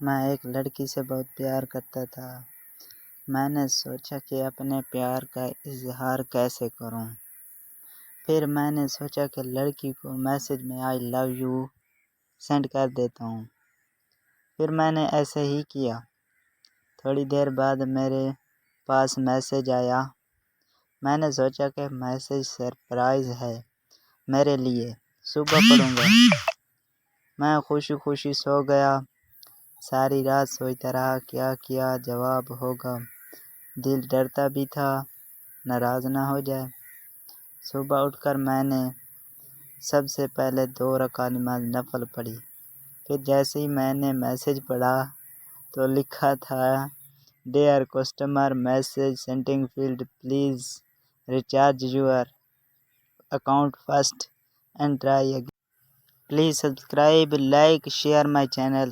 میں ایک لڑکی سے بہت پیار کرتا تھا۔ میں نے سوچا کہ اپنے پیار کا اظہار کیسے کروں۔ پھر میں نے سوچا کہ لڑکی کو میسج میں آئی لو یو سینڈ کر دیتا ہوں۔ پھر میں نے ایسے ہی کیا۔ تھوڑی دیر بعد میرے پاس میسج آیا۔ میں نے سوچا کہ میسج سرپرائز ہے میرے لیے، صبح پڑھوں گا۔ میں خوشی خوشی سو گیا۔ ساری رات سوچتا رہا کیا جواب ہوگا۔ دل ڈرتا بھی تھا ناراض نہ ہو جائے۔ صبح اٹھ کر میں نے سب سے پہلے 2 رکعت نماز نفل پڑھی۔ پھر جیسے ہی میں نے میسج پڑھا تو لکھا تھا dear customer message sending field please recharge your account first and try again. Please subscribe like share my channel.